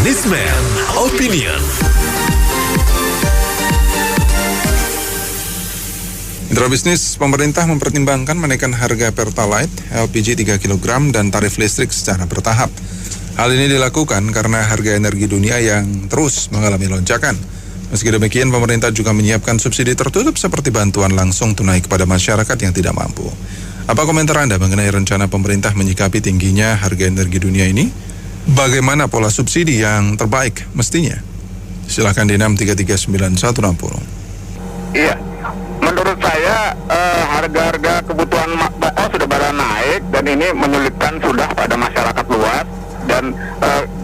Businessman Opinion. Mitra bisnis, pemerintah mempertimbangkan menaikkan harga Pertalite, LPG 3 kg, dan tarif listrik secara bertahap. Hal ini dilakukan karena harga energi dunia yang terus mengalami lonjakan. Meski demikian, pemerintah juga menyiapkan subsidi tertutup seperti bantuan langsung tunai kepada masyarakat yang tidak mampu. Apa komentar Anda mengenai rencana pemerintah menyikapi tingginya harga energi dunia ini? Bagaimana pola subsidi yang terbaik mestinya? Silakan di 6339160. Iya, menurut saya harga-harga kebutuhan pokok sudah pada naik dan ini menyulitkan sudah pada masyarakat luas. Dan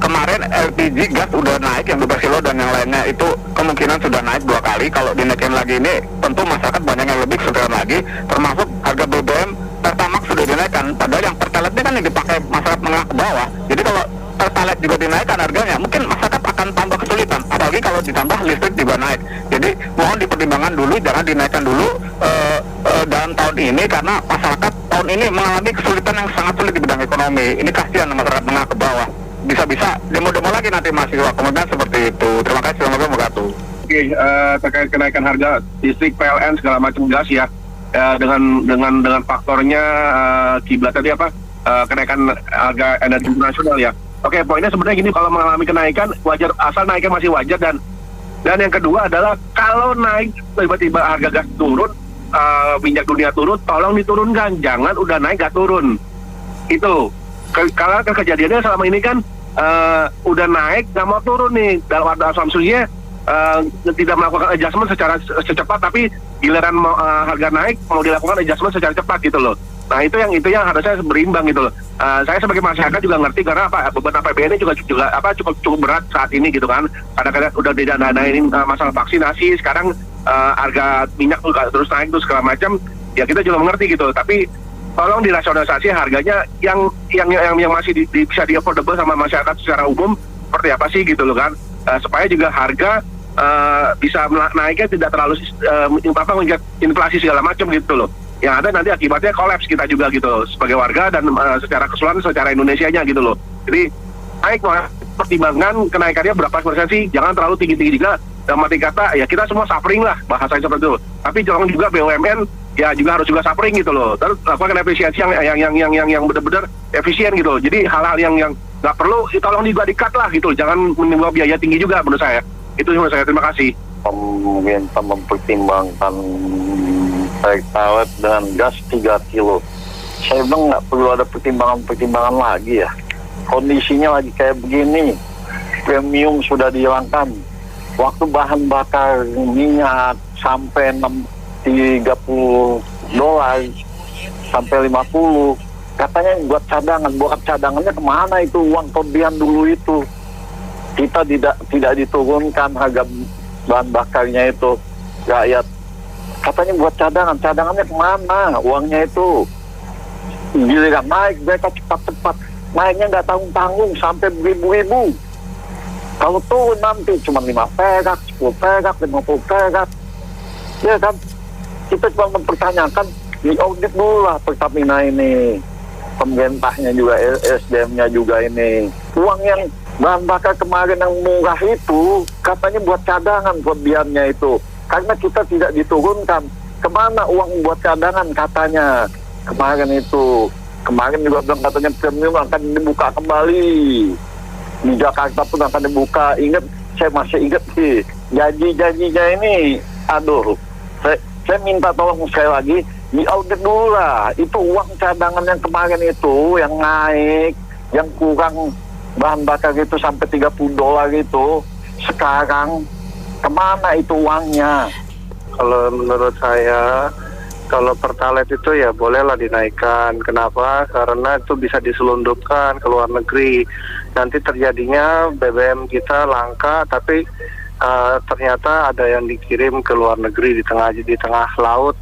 kemarin LPG gas udah naik yang 12 kilo dan yang lainnya itu kemungkinan sudah naik 2 kali. Kalau dinaikin lagi ini tentu masyarakat banyak yang lebih kesulitan lagi. Termasuk harga BBM Pertamax sudah dinaikkan. Padahal yang Pertalite ini kan yang dipakai masyarakat menengah ke bawah. Jadi kalau Pertalite juga dinaikkan harganya, mungkin masyarakat akan tambah kesulitan. Apalagi kalau ditambah listrik juga naik. Jadi mohon dipertimbangkan dulu, jangan dinaikkan dulu dalam tahun ini karena masyarakat tahun ini mengalami kesulitan yang sangat sulit di bidang ekonomi. Ini kasihan masyarakat menengah ke bawah. Bisa-bisa demo-demo lagi nanti mahasiswa. Kemudian seperti itu. Terima kasih. Assalamualaikum warahmatullahi wabarakatuh. Oke, terkait kenaikan harga listrik, PLN segala macam gas ya. Dengan faktornya kiblat tadi apa? Kenaikan harga energi internasional ya. Oke, poinnya sebenarnya gini, kalau mengalami kenaikan wajar, asal naiknya masih wajar, dan yang kedua adalah kalau naik tiba-tiba harga gas turun, minyak dunia turun, tolong diturunkan, jangan udah naik gak turun. Itu kalau kejadiannya selama ini kan udah naik gak mau turun nih, dalam ada asumsinya tidak melakukan adjustment secara secepat, tapi giliran harga naik mau dilakukan adjustment secara cepat gitu loh. Nah itu yang harusnya berimbang gitu loh. Saya sebagai masyarakat juga ngerti karena beban APBN ini juga cukup berat saat ini gitu kan. Kadang-kadang udah tidak ada ini masalah vaksinasi, sekarang harga minyak juga terus naik terus segala macam. Ya kita juga mengerti gitu. Tapi tolong dirasionalisasi harganya yang masih bisa di affordable sama masyarakat secara umum seperti apa sih gitu loh kan. Supaya juga harga bisa naiknya tidak terlalu mengingat inflasi segala macam gitu loh. Yang ada nanti akibatnya kolaps kita juga gitu loh, sebagai warga dan secara keseluruhan secara Indonesianya gitu loh. Jadi naik pertimbangan kenaikannya berapa persen sih, jangan terlalu tinggi-tinggi juga. Dalam arti kata ya kita semua suffering lah bahasanya seperti itu. Tapi jangan juga BUMN ya juga harus juga suffering gitu loh. Terus lakukan efisiensi yang benar-benar efisien gitu loh. Jadi hal-hal yang nggak perlu tolong juga di-cut lah gitu. Jangan menimbulkan biaya tinggi juga menurut saya. Itu menurut saya. Terima kasih. Pemerintah mempertimbangkan Pertalite dengan gas 3 kilo. Saya bilang nggak perlu ada pertimbangan lagi ya. Kondisinya lagi kayak begini, premium sudah dihilangkan. Waktu bahan bakar minyak sampai $30 sampai 50, katanya buat cadangannya kemana itu uang kelebihan dulu itu? Kita tidak diturunkan harga bahan bakarnya itu, rakyat katanya buat cadangannya kemana uangnya itu? Giliran naik mereka cepat-cepat naiknya nggak tanggung-tanggung sampai beribu-ribu. Kalau turun nanti cuma 5 perak, 10 perak, 50 perak, ya kan? Kita cuma mempertanyakan di audit dulu lah Pertamina ini, pemerintahnya juga, SDM-nya juga ini. Uang yang bahan bakar kemarin yang murah itu katanya buat cadangan kelebihannya itu. Karena kita tidak diturunkan, kemana uang buat cadangan katanya kemarin itu. Kemarin juga bilang katanya premium akan dibuka kembali, di Jakarta pun akan dibuka. Saya masih ingat sih janji-janjinya ini. Aduh, saya minta tolong sekali lagi diaudit dulu lah. Itu uang cadangan yang kemarin itu yang naik, yang kurang bahan bakar itu sampai $30 itu, sekarang kemana itu uangnya? Kalau menurut saya, kalau Pertalite itu ya bolehlah dinaikkan. Kenapa? Karena itu bisa diselundupkan ke luar negeri. Nanti terjadinya BBM kita langka, tapi ternyata ada yang dikirim ke luar negeri di tengah laut,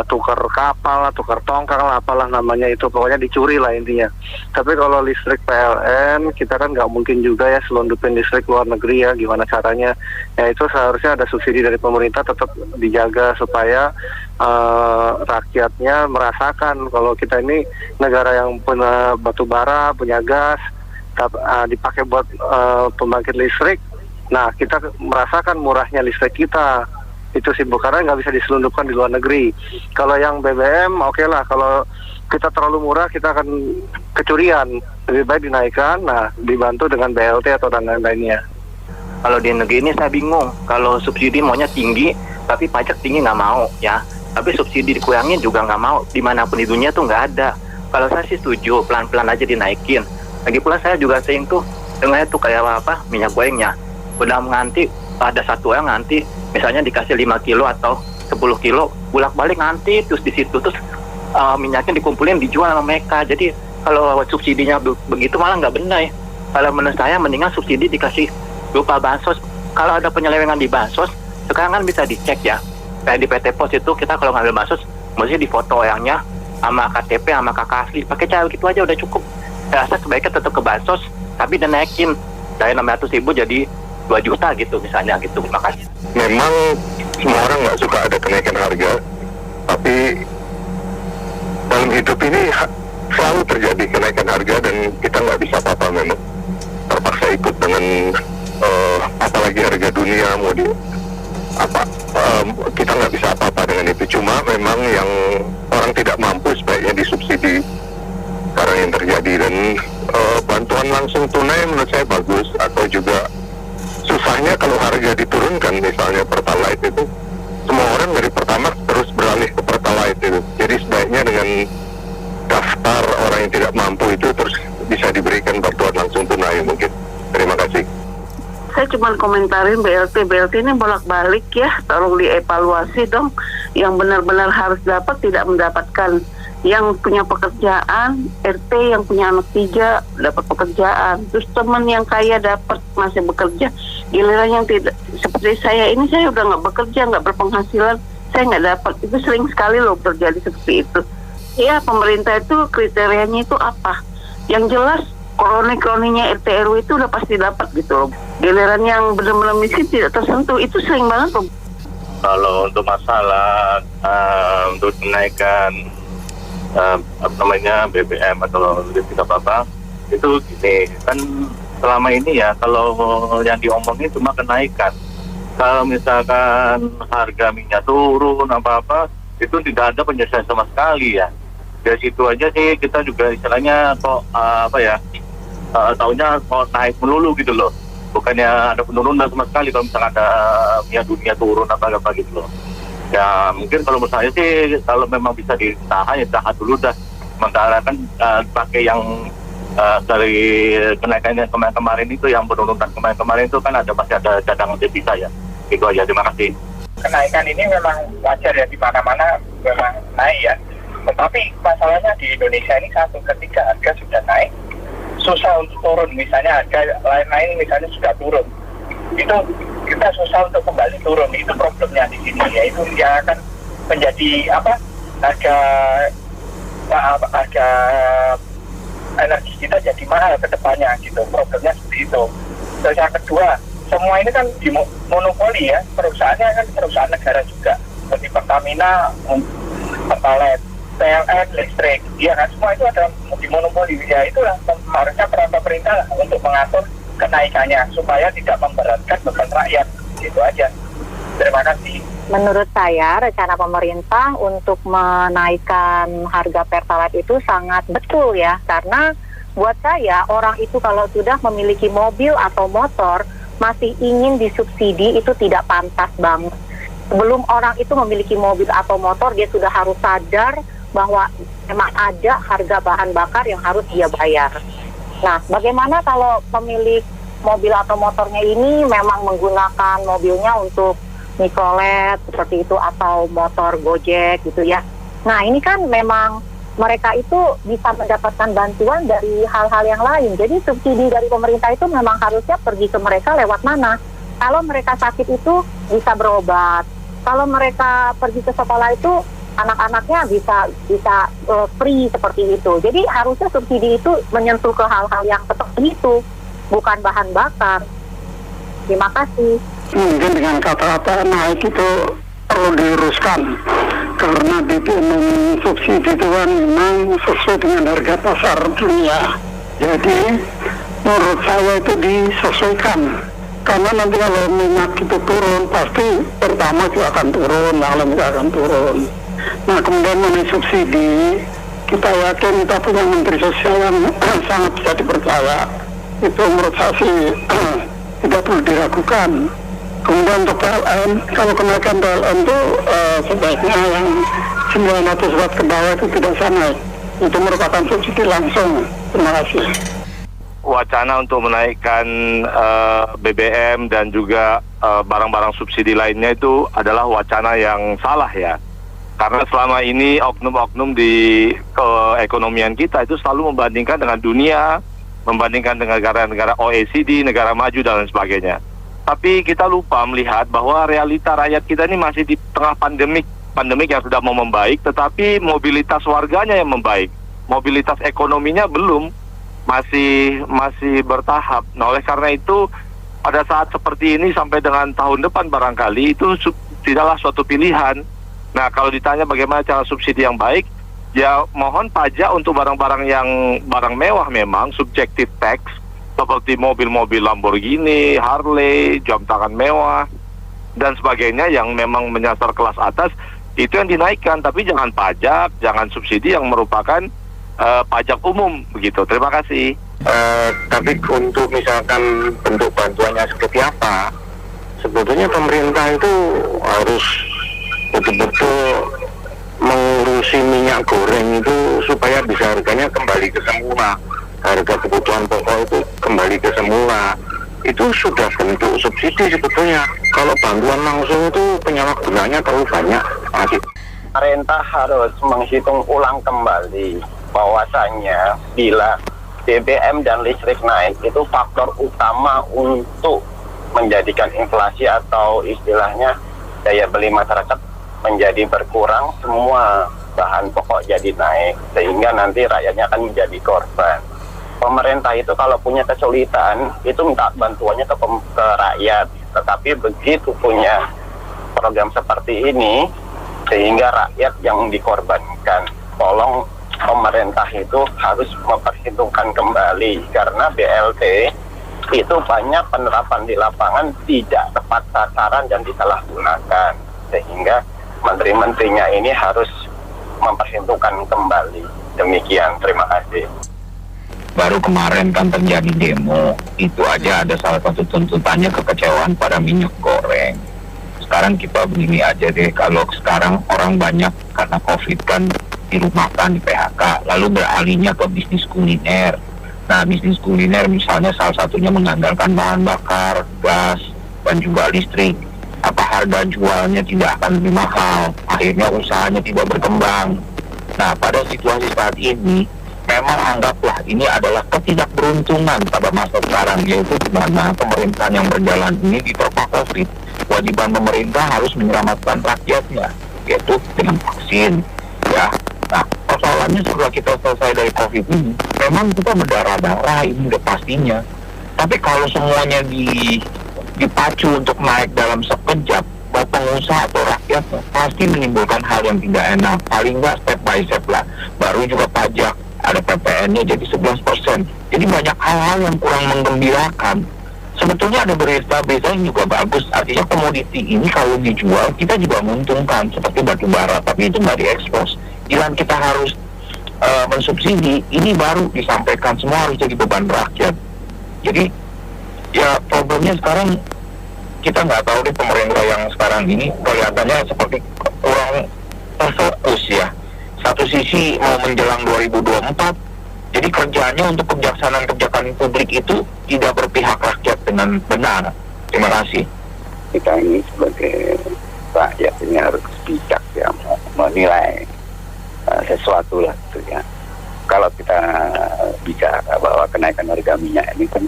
tukar kapal, tukar tongkang lah, apalah namanya itu, pokoknya dicuri lah intinya. Tapi kalau listrik PLN, kita kan nggak mungkin juga ya selundupin listrik luar negeri ya, gimana caranya? Ya itu seharusnya ada subsidi dari pemerintah tetap dijaga supaya rakyatnya merasakan kalau kita ini negara yang punya batu bara, punya gas, dipakai buat pembangkit listrik. Nah, kita merasakan murahnya listrik kita. Itu sih Bu, karena nggak bisa diselundupkan di luar negeri. Kalau yang BBM, oke lah. Kalau kita terlalu murah, kita akan kecurian. Lebih baik dinaikkan, nah dibantu dengan BLT atau dan lain-lainnya. Kalau di negeri ini saya bingung. Kalau subsidi maunya tinggi, tapi pajak tinggi nggak mau ya. Tapi subsidi dikurangin juga nggak mau. Dimanapun di dunia tuh nggak ada. Kalau saya sih setuju, pelan-pelan aja dinaikin. Lagi pula saya juga sering tuh dengarnya tuh kayak minyak gorengnya. Udah nganti, ada satu orang nganti, misalnya dikasih 5 kilo atau 10 kilo, bolak-balik nganti, terus di situ terus minyaknya dikumpulin dijual sama mereka. Jadi kalau subsidinya begitu malah nggak benar ya. Kalau menurut saya mendingan subsidi dikasih berupa bansos. Kalau ada penyelewengan di bansos, sekarang kan bisa dicek ya. Kayak di PT Pos itu kita kalau ngambil bansos, mesti difoto orangnya sama KTP sama KK asli. Pakai cara gitu aja udah cukup. Saya rasa sebaiknya tetap ke bansos, tapi dinaikin dari 600.000 jadi 2 juta gitu misalnya gitu. Terima kasih. Memang semua orang nggak suka ada kenaikan harga, tapi dalam hidup ini selalu terjadi kenaikan harga dan kita nggak bisa apa-apa, memang terpaksa ikut dengan apalagi harga dunia mau di apa, kita nggak bisa apa-apa dengan itu. Cuma memang yang orang tidak mampu sebaiknya disubsidi sekarang yang terjadi, dan bantuan langsung tunai menurut saya bagus. Atau juga susahnya kalau harga diturunkan, misalnya Pertalite itu, semua orang dari Pertamax terus beralih ke Pertalite itu. Jadi sebaiknya dengan daftar orang yang tidak mampu itu terus bisa diberikan bantuan langsung tunai mungkin. Terima kasih. Saya cuma komentarin BLT ini bolak-balik ya, tolong dievaluasi dong. Yang benar-benar harus dapat tidak mendapatkan. Yang punya pekerjaan, RT yang punya anak 3 dapat pekerjaan. Terus teman yang kaya dapat masih bekerja. Giliran yang tidak, seperti saya ini, saya udah nggak bekerja, nggak berpenghasilan, saya nggak dapat. Itu sering sekali loh terjadi seperti itu. Ya, pemerintah itu kriterianya itu apa? Yang jelas kroni-kroninya RT RW itu udah pasti dapat gitu loh. Giliran yang benar-benar miskin tidak tersentuh, itu sering banget loh. Kalau untuk masalah untuk menaikkan BBM atau listrik apa itu gini kan, selama ini ya kalau yang diomongin cuma kenaikan. Kalau misalkan harga minyak turun apa itu tidak ada penyelesaian sama sekali ya. Dari situ aja sih kita juga istilahnya kok tahunya kok naik melulu gitu loh. Bukannya ada penurunan sama sekali kalau misalkan ada minyak dunia turun apa gitu loh. Ya mungkin kalau menurut saya sih kalau memang bisa ditahan ya tahan dulu dah. Sementara kan pakai yang dari kenaikan yang kemarin itu, yang penurunan kemarin itu kan masih ada cadangan devisa ya. Itu aja, terima kasih. Kenaikan ini memang wajar ya, di mana-mana memang naik ya. Tetapi masalahnya di Indonesia ini satu, ketika harga sudah naik, susah untuk turun. Misalnya harga lain-lain misalnya sudah turun, itu kita susah untuk kembali turun. Itu problemnya di sini ya. Itu yang akan menjadi harga energi kita jadi mahal ke depannya gitu. Problemnya seperti itu. Terus yang kedua, semua ini kan dimonopoli ya. Perusahaannya kan perusahaan negara juga. Seperti Pertamina, Pertalite, PLN, listrik, ya kan, semua itu ada dimonopoli. Ya itulah harusnya peran pemerintah lah untuk mengatur kenaikannya supaya tidak memberatkan beban rakyat. Gitu aja. Terima kasih. Menurut saya, rencana pemerintah untuk menaikkan harga Pertalite itu sangat betul ya, karena buat saya orang itu kalau sudah memiliki mobil atau motor masih ingin disubsidi itu tidak pantas banget. Sebelum orang itu memiliki mobil atau motor, dia sudah harus sadar bahwa memang ada harga bahan bakar yang harus dia bayar. Nah, bagaimana kalau pemilik mobil atau motornya ini memang menggunakan mobilnya untuk mikrolet seperti itu atau motor Gojek gitu ya. Nah, ini kan memang mereka itu bisa mendapatkan bantuan dari hal-hal yang lain. Jadi subsidi dari pemerintah itu memang harusnya pergi ke mereka lewat mana? Kalau mereka sakit itu bisa berobat. Kalau mereka pergi ke sekolah itu anak-anaknya bisa free seperti itu. Jadi harusnya subsidi itu menyentuh ke hal-hal yang seperti itu, bukan bahan bakar. Terima kasih. Mungkin dengan kata-kata naik itu perlu diluruskan, karena BBM subsidi itu kan memang sesuai dengan harga pasar dunia. Jadi menurut saya itu disesuaikan. Karena nanti kalau minyak itu turun, pasti pertama juga akan turun, lalu juga akan turun. Nah, kemudian mengenai subsidi, kita yakin kita punya Menteri Sosial yang sangat bisa dipercaya. Itu menurut saya sih tidak perlu diragukan. Kemudian untuk PLN, kalau kenaikan PLN itu sebaiknya yang 900 watt ke bawah itu tidak usah naik. Itu merupakan subsidi langsung. Terima kasih. Wacana untuk menaikkan BBM dan juga barang-barang subsidi lainnya itu adalah wacana yang salah ya. Karena selama ini oknum-oknum di keekonomian kita itu selalu membandingkan dengan dunia, membandingkan dengan negara-negara OECD, negara maju dan lain sebagainya. Tapi kita lupa melihat bahwa realita rakyat kita ini masih di tengah pandemik yang sudah mau membaik, tetapi mobilitas warganya yang membaik, mobilitas ekonominya belum, masih bertahap. Nah, oleh karena itu pada saat seperti ini sampai dengan tahun depan barangkali itu tidaklah suatu pilihan. Nah, kalau ditanya bagaimana cara subsidi yang baik, ya mohon pajak untuk barang-barang yang barang mewah memang subjective tax seperti mobil-mobil Lamborghini, Harley, jam tangan mewah dan sebagainya yang memang menyasar kelas atas itu yang dinaikkan, tapi jangan pajak, jangan subsidi yang merupakan pajak umum begitu. Terima kasih. Tapi untuk misalkan bentuk bantuannya seperti apa, sebetulnya pemerintah itu harus betul-betul mengurusi minyak goreng itu supaya bisa harganya kembali ke semula, harga kebutuhan pokok itu kembali ke semula. Itu sudah bentuk subsidi sebetulnya. Kalau bantuan langsung itu penyalahgunaannya terlalu banyak. Pemerintah harus menghitung ulang kembali bahwasannya bila BBM dan listrik naik itu faktor utama untuk menjadikan inflasi atau istilahnya daya beli masyarakat menjadi berkurang, semua bahan pokok jadi naik sehingga nanti rakyatnya akan menjadi korban. Pemerintah itu kalau punya kesulitan itu minta bantuannya ke rakyat, tetapi begitu punya program seperti ini sehingga rakyat yang dikorbankan. Tolong pemerintah itu harus memperhitungkan kembali karena BLT itu banyak penerapan di lapangan tidak tepat sasaran dan disalahgunakan sehingga menteri-menterinya ini harus memperhitungkan kembali. Demikian, terima kasih. Baru kemarin kan terjadi demo, itu aja ada salah satu tuntutannya kekecewaan pada minyak goreng. Sekarang kita begini aja deh, kalau sekarang orang banyak karena COVID kan dirumahkan, di PHK, lalu beralihnya ke bisnis kuliner. Nah, bisnis kuliner misalnya salah satunya mengandalkan bahan bakar, gas, dan juga listrik. Apa harga jualnya tidak akan lebih mahal, akhirnya usahanya tidak berkembang. Nah, pada situasi saat ini, memang anggaplah ini adalah ketidakberuntungan pada masa sekarang, yaitu di mana pemerintahan yang berjalan ini diterpa COVID. Kewajiban pemerintah harus menyelamatkan rakyatnya, yaitu dengan vaksin. Ya, nah persoalannya setelah kita selesai dari COVID ini, memang kita berdarah-darah ini udah pastinya. Tapi kalau semuanya dipacu untuk naik dalam sekejap, buat pengusaha atau rakyat pasti menimbulkan hal yang tidak enak. Paling nggak step by step lah. Baru juga pajak, ada PPN-nya jadi 11%. Jadi banyak hal-hal yang kurang menggembirakan. Sebetulnya ada berita yang juga bagus. Artinya komoditi ini kalau dijual kita juga menguntungkan seperti batu bara, tapi itu nggak diekspos. Jangan kita harus mensubsidi. Ini baru disampaikan, semua harus jadi beban rakyat. Jadi ya problemnya sekarang kita nggak tahu deh, pemerintah yang sekarang ini kelihatannya seperti kurang terfokus ya. Satu sisi mau menjelang 2024, jadi kerjaannya untuk kebijaksanaan publik itu tidak berpihak rakyat dengan benar. Terima kasih. Kita ini sebagai rakyat ini harus bijak ya, menilai sesuatu lah gitu ya. Kalau kita bicara bahwa kenaikan harga minyak ini kan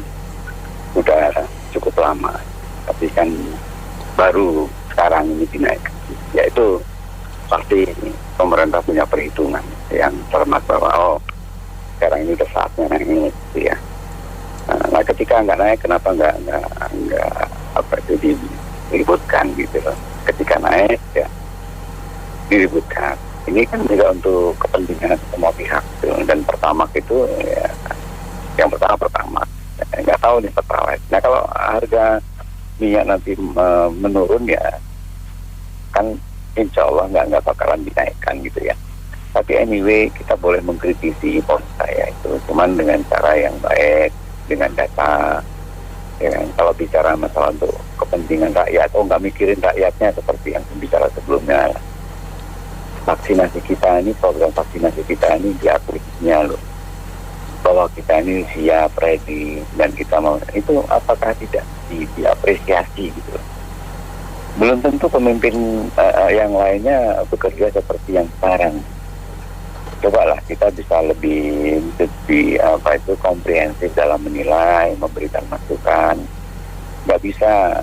sudah cukup lama, tapi kan baru sekarang ini dinaikkan, yaitu pasti pemerintah punya perhitungan yang cermat bahwa sekarang ini udah saatnya naik gitu ya. Nah, ketika nggak naik, kenapa nggak itu diributkan gitu loh. Ketika naik ya diributkan. Ini kan juga untuk kepentingan semua pihak gitu. Dan Pertamax itu ya, yang pertama nggak tahu nih Pertalite. Nah kalau harga minyak nanti menurun ya kan insya Allah nggak bakalan dinaikkan gitu ya. Tapi anyway kita boleh mengkritisi pemerintah ya itu, cuman dengan cara yang baik, dengan data. Ya, kalau bicara masalah untuk kepentingan rakyat, nggak mikirin rakyatnya seperti yang bicara sebelumnya. Vaksinasi kita ini, program vaksinasi kita ini diapresiasinya loh, bahwa kita ini siap, ready, dan kita mau itu apakah tidak diapresiasi gitu. Belum tentu pemimpin yang lainnya bekerja seperti yang sekarang. Cobalah kita bisa lebih komprehensif dalam menilai, memberikan masukan. Nggak bisa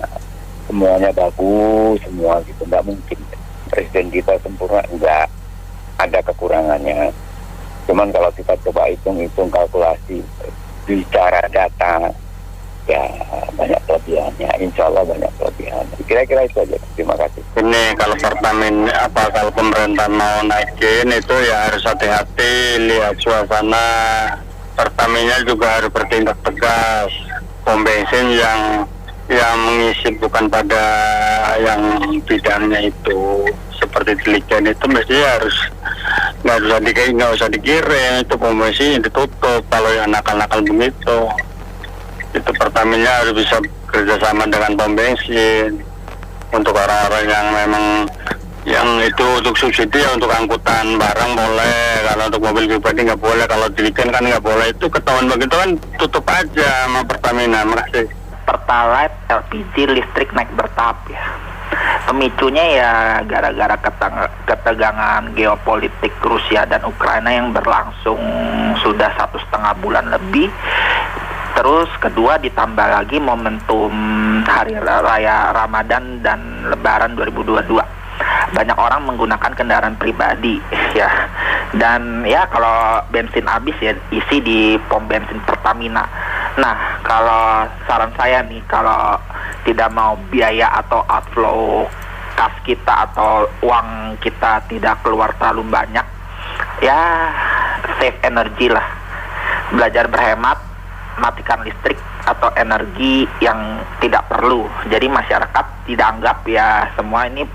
semuanya bagus, semua gitu, nggak mungkin. Presiden kita sempurna, enggak, ada kekurangannya. Cuman kalau kita coba hitung-hitung kalkulasi, bicara data, ya banyak kelebihannya, insya Allah banyak kelebihan. Kira-kira itu aja, terima kasih. Ini kalau Pertamina, kalau pemerintah mau naikin itu ya harus hati-hati, lihat suasana. Pertamina juga harus bertindak tegas. Pom bensin yang mengisi bukan pada yang bidangnya itu, seperti Diligen itu mestinya harus nggak usah dikirim, itu pom bensin ditutup kalau yang nakal-nakal begitu. Itu Pertamina harus bisa kerjasama dengan pom bensin untuk orang-orang yang memang yang itu untuk subsidi ya, untuk angkutan barang boleh, kalau untuk mobil pribadi nggak boleh, kalau Diligen kan nggak boleh. Itu ketahuan begitu kan tutup aja sama Pertamina. Makasih. Pertalite, LPG, listrik naik bertahap ya. Pemicunya ya gara-gara ketegangan geopolitik Rusia dan Ukraina yang berlangsung sudah 1,5 bulan lebih. Terus kedua ditambah lagi momentum Hari Raya Ramadan dan Lebaran 2022. Banyak orang menggunakan kendaraan pribadi ya. Dan ya kalau bensin habis ya isi di pom bensin Pertamina. Nah, kalau saran saya nih, kalau tidak mau biaya atau outflow kas kita atau uang kita tidak keluar terlalu banyak, ya save energy lah. Belajar berhemat, matikan listrik atau energi yang tidak perlu. Jadi masyarakat tidak anggap ya semua ini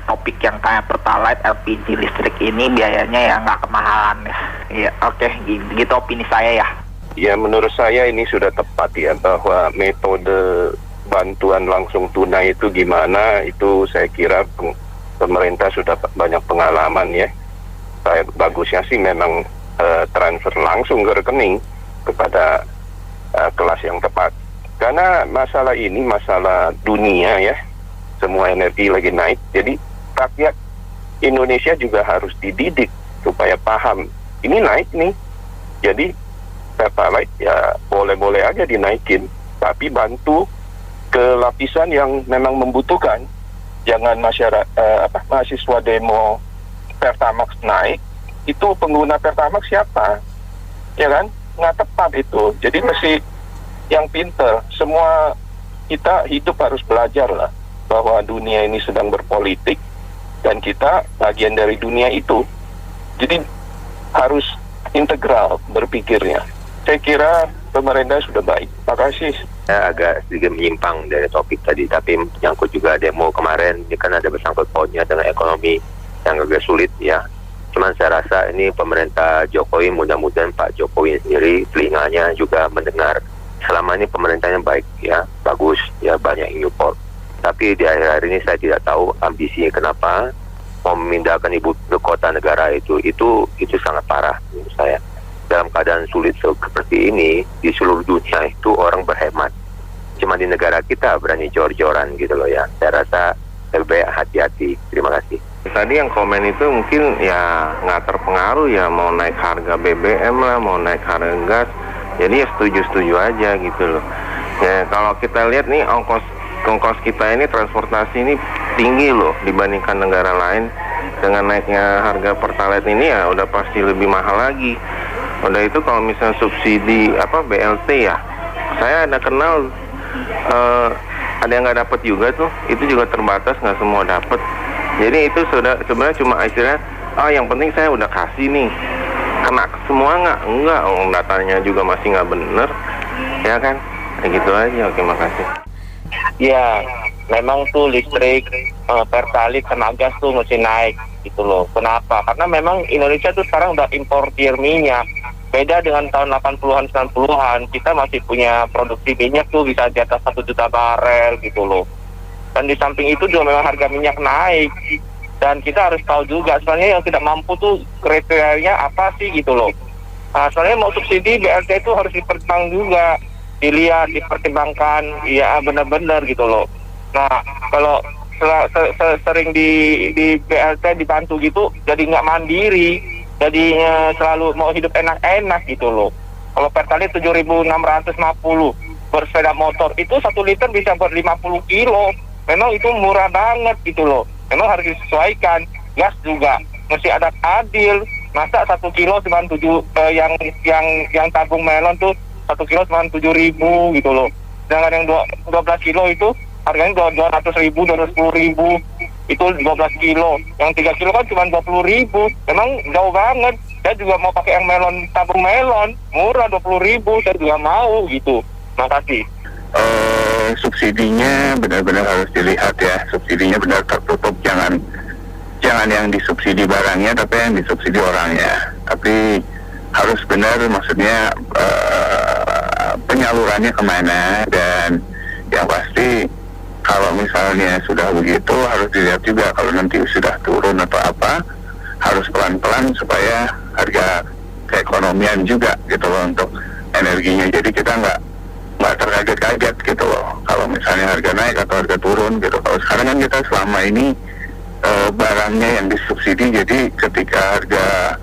topik yang kayak Pertalite, LPG, listrik ini biayanya ya nggak kemahalan ya. Ya oke, gitu opini saya ya. Ya menurut saya ini sudah tepat ya, bahwa metode bantuan langsung tunai itu gimana, itu saya kira pemerintah sudah banyak pengalaman ya. Bagusnya sih memang transfer langsung ke rekening kepada kelas yang tepat. Karena masalah ini masalah dunia ya, semua energi lagi naik, jadi rakyat Indonesia juga harus dididik supaya paham ini naik nih. Jadi Pertalite ya boleh-boleh aja dinaikin, tapi bantu ke lapisan yang memang membutuhkan. Jangan mahasiswa demo Pertamax naik, itu pengguna Pertamax siapa? Ya kan? Nggak tepat itu. Jadi mesti yang pinter. Semua kita hidup harus belajar lah, bahwa dunia ini sedang berpolitik dan kita bagian dari dunia itu. Jadi harus integral berpikirnya. Saya kira pemerintah sudah baik. Terima kasih. Saya agak sedikit menyimpang dari topik tadi, tapi menyangkut juga demo kemarin. Ini kan ada bersangkut pautnya dengan ekonomi yang agak sulit ya. Cuman saya rasa ini pemerintah Jokowi, mudah-mudahan Pak Jokowi sendiri telinganya juga mendengar. Selama ini pemerintahnya baik ya, bagus ya, banyak import. Tapi di akhir-akhir ini saya tidak tahu ambisinya kenapa mau memindahkan ibu kota negara itu sangat parah menurut saya. Dalam keadaan sulit seperti ini, di seluruh dunia itu orang berhemat. Cuma di negara kita berani jor-joran gitu loh ya. Saya rasa lebih baik hati-hati. Terima kasih. Tadi yang komen itu mungkin ya nggak terpengaruh ya, mau naik harga BBM lah, mau naik harga gas. Jadi ya setuju-setuju aja gitu loh. Ya kalau kita lihat nih ongkos kita ini, transportasi ini tinggi loh dibandingkan negara lain. Dengan naiknya harga Pertalite ini ya udah pasti lebih mahal lagi. Udah itu kalau misalnya subsidi BLT ya, saya ada kenal ada yang nggak dapat juga tuh, itu juga terbatas, nggak semua dapat. Jadi itu sudah sebenarnya cuma istilahnya, yang penting saya udah kasih nih, kena semua enggak, datanya juga masih nggak bener. Ya ya kan? Gitu aja. Oke, makasih. Ya, memang tuh listrik, pertalite sama gas tuh mesti naik gitu loh. Kenapa? Karena memang Indonesia tuh sekarang udah importir minyak. Beda dengan tahun 80-an, 90-an, kita masih punya produksi minyak tuh bisa di atas 1 juta barel gitu loh. Dan di samping itu juga memang harga minyak naik. Dan kita harus tahu juga sebenarnya yang tidak mampu tuh kriterianya apa sih gitu loh. Nah, sebenarnya mau subsidi BLT itu harus dipertimbangkan juga, dilihat, dipertimbangkan, ya benar-benar gitu loh. Nah, kalau sering di BLT dibantu gitu, jadi nggak mandiri, jadi selalu mau hidup enak-enak gitu loh. Kalau Pertalite 7.650 bersepeda motor, itu 1 liter bisa buat 50 kilo. Memang itu murah banget gitu loh. Memang harus disesuaikan. Gas juga mesti ada adil. Masa 1 kilo cuma 7 yang tabung melon tuh 1 kilo cuma 7.000 gitu loh. Sedangkan yang 12 kilo itu harganya 200.000, 210.000. Itu 12 kilo. Yang 3 kilo kan cuma 20.000. Memang jauh banget. Saya juga mau pakai yang melon, tabung melon, murah 20.000. Saya juga mau gitu. Makasih. Subsidinya benar-benar harus dilihat ya. Subsidinya benar tertutup, jangan yang disubsidi barangnya, tapi yang disubsidi orangnya. Tapi harus benar, maksudnya penyalurannya kemana, dan yang pasti kalau misalnya sudah begitu harus dilihat juga kalau nanti sudah turun atau apa, harus pelan-pelan supaya harga keekonomian juga gitu loh untuk energinya. Jadi kita nggak terkaget-kaget gitu loh kalau misalnya harga naik atau harga turun gitu. Kalau sekarang kan kita selama ini barangnya yang disubsidi, jadi ketika harga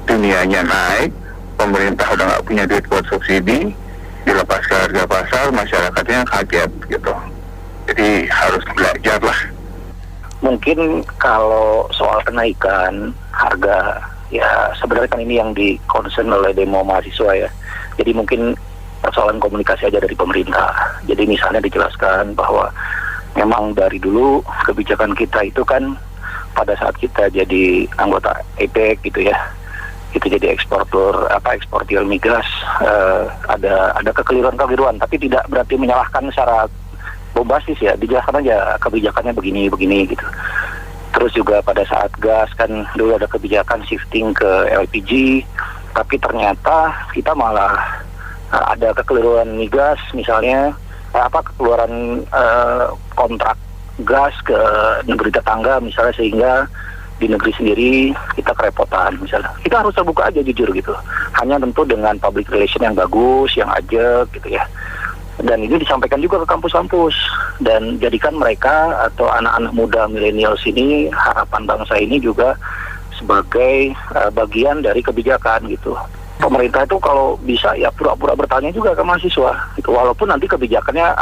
dunianya naik, pemerintah udah nggak punya duit buat subsidi, dilepas ke harga pasar, masyarakatnya kaget gitu. Jadi harus belajar lah. Mungkin kalau soal kenaikan harga, ya sebenarnya kan ini yang di-concern oleh demo mahasiswa ya. Jadi mungkin persoalan komunikasi aja dari pemerintah. Jadi misalnya dijelaskan bahwa memang dari dulu kebijakan kita itu kan pada saat kita jadi anggota APEC gitu ya, kita jadi eksportir migas, ada kekeliruan, tapi tidak berarti menyalahkan secara bombastis ya, dijelaskan aja kebijakannya begini gitu. Terus juga pada saat gas kan dulu ada kebijakan shifting ke LPG, tapi ternyata kita malah ada kekeliruan migas misalnya, kekeluaran kontrak gas ke negeri tetangga misalnya, sehingga di negeri sendiri kita kerepotan misalnya. Kita harus terbuka aja jujur gitu, hanya tentu dengan public relation yang bagus, yang ajak gitu ya. Dan ini disampaikan juga ke kampus-kampus, dan jadikan mereka atau anak-anak muda milenial ini, harapan bangsa ini juga sebagai bagian dari kebijakan gitu. Pemerintah itu kalau bisa ya pura-pura bertanya juga ke mahasiswa gitu, walaupun nanti kebijakannya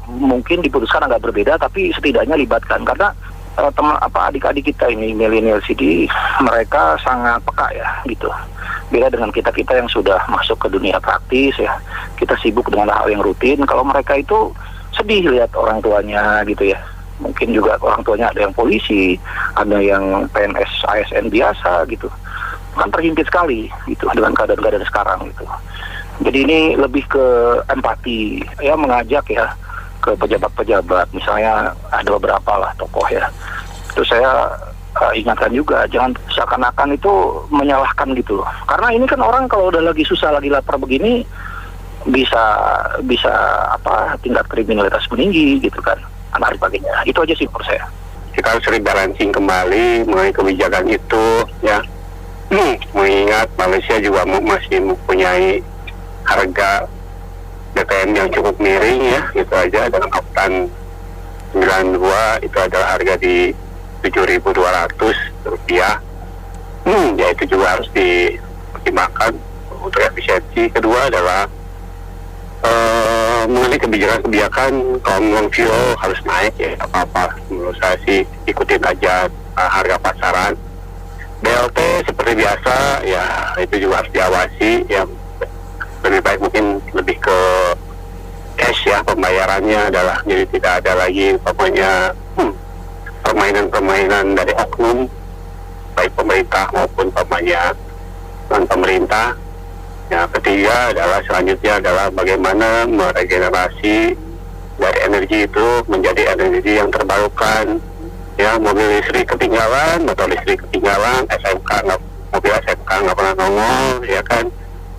mungkin diputuskan agak berbeda, tapi setidaknya libatkan, karena adik-adik kita ini milenial ini mereka sangat peka ya gitu. Beda dengan kita yang sudah masuk ke dunia praktis ya, kita sibuk dengan hal yang rutin. Kalau mereka itu sedih lihat orang tuanya gitu ya. Mungkin juga orang tuanya ada yang polisi, ada yang PNS ASN biasa gitu. Kan terhimpit sekali gitu dengan keadaan-keadaan sekarang gitu. Jadi ini lebih ke empati ya, mengajak ya ke pejabat-pejabat, misalnya ada beberapa lah tokoh ya. Terus saya ingatkan juga, jangan seakan-akan itu menyalahkan gitu loh. Karena ini kan orang kalau udah lagi susah, lagi lapar begini, bisa tingkat kriminalitas meninggi gitu kan, anak sebagainya. Itu aja sih menurut saya. Kita harus rebalancing kembali mengenai kebijakan itu ya. Mengingat Malaysia juga masih mempunyai harga BBM yang cukup miring ya, itu aja. Dengan oktan 92 itu adalah harga di Rp7.200. Ya itu juga harus dipertimbangkan untuk efisiensi. Kedua adalah mengenai kebijakan non fuel harus naik ya, apa-apa menurut saya sih ikutin aja harga pasaran. BLT seperti biasa ya, itu juga harus diawasi ya. Lebih baik mungkin lebih ke cash ya, pembayarannya adalah, jadi tidak ada lagi permainan dari oknum baik pemerintah maupun non pemerintah. Yang ketiga selanjutnya adalah bagaimana meregenerasi dari energi itu menjadi energi yang terbarukan. Ya, mobil listrik ketinggalan, motor listrik ketinggalan, mobil SMK nggak pernah nongol, ya kan.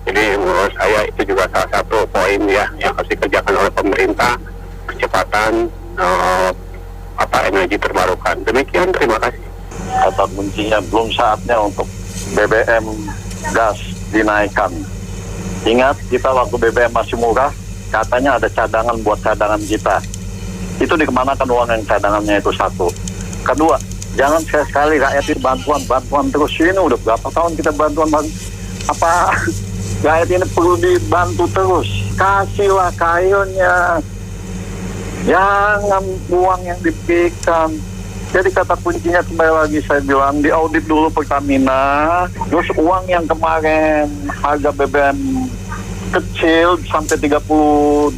Jadi menurut saya itu juga salah satu poin ya yang harus dikerjakan oleh pemerintah, percepatan energi terbarukan. Demikian, terima kasih. Kata kuncinya belum saatnya untuk BBM gas dinaikkan. Ingat, kita waktu BBM masih murah, katanya ada cadangan buat cadangan kita. Itu dikemanakan uang yang cadangannya itu? Satu. Kedua, jangan sekali-sekali rakyat itu bantuan terus. Ini udah berapa tahun kita bantuan apa? Rakyat ini perlu dibantu terus. Kasihlah kayunya. Jangan uang yang diberikan. Jadi kata kuncinya kembali lagi saya bilang, diaudit dulu Pertamina, terus uang yang kemarin harga BBM kecil sampai $30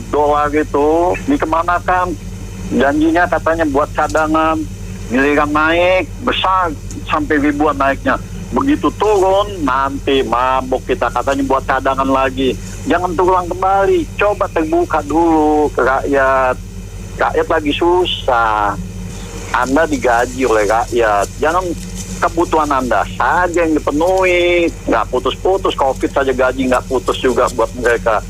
itu dikemanakan? Janjinya katanya buat cadangan, giliran naik besar sampai ribuan naiknya. Begitu turun nanti mabuk kita, katanya buat cadangan lagi. Jangan terulang kembali, coba terbuka dulu ke rakyat. Rakyat lagi susah. Anda digaji oleh rakyat, jangan kebutuhan Anda saja yang dipenuhi, nggak putus-putus. Covid saja gaji nggak putus juga buat mereka.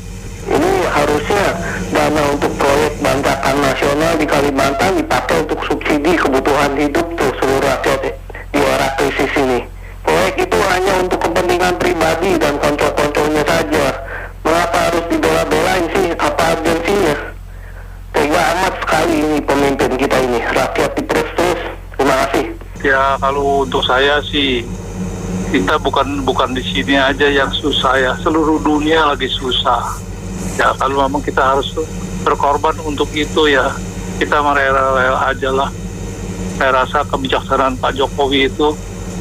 Ini harusnya dana untuk proyek bantakan nasional di Kalimantan dipakai untuk subsidi kebutuhan hidup tuh seluruh rakyat di era krisis ini. Proyek itu hanya untuk kepentingan pribadi dan kontrol-kontrolnya saja. Mengapa harus dibela-belain sih? Apa urgensinya? Tega amat sekali ini pemimpin kita ini, rakyat diperes terus. Terima kasih. Ya kalau untuk saya sih, kita bukan di sini aja yang susah ya, seluruh dunia lagi susah. Ya kalau memang kita harus berkorban untuk itu ya, kita merela-rela aja lah. Saya rasa kebijaksanaan Pak Jokowi itu,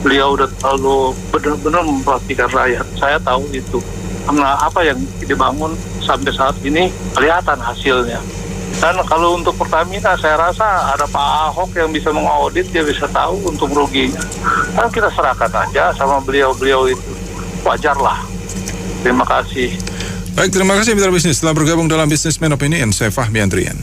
beliau udah terlalu benar-benar memperhatikan rakyat. Saya tahu itu. Karena apa yang dibangun sampai saat ini kelihatan hasilnya. Dan kalau untuk Pertamina, saya rasa ada Pak Ahok yang bisa mengaudit, dia bisa tahu untung ruginya. Kan kita serahkan aja sama beliau-beliau itu. Wajarlah. Terima kasih. Baik, terima kasih mitra bisnis telah bergabung dalam Businessman Opinion. Saya Fahmi Andrian.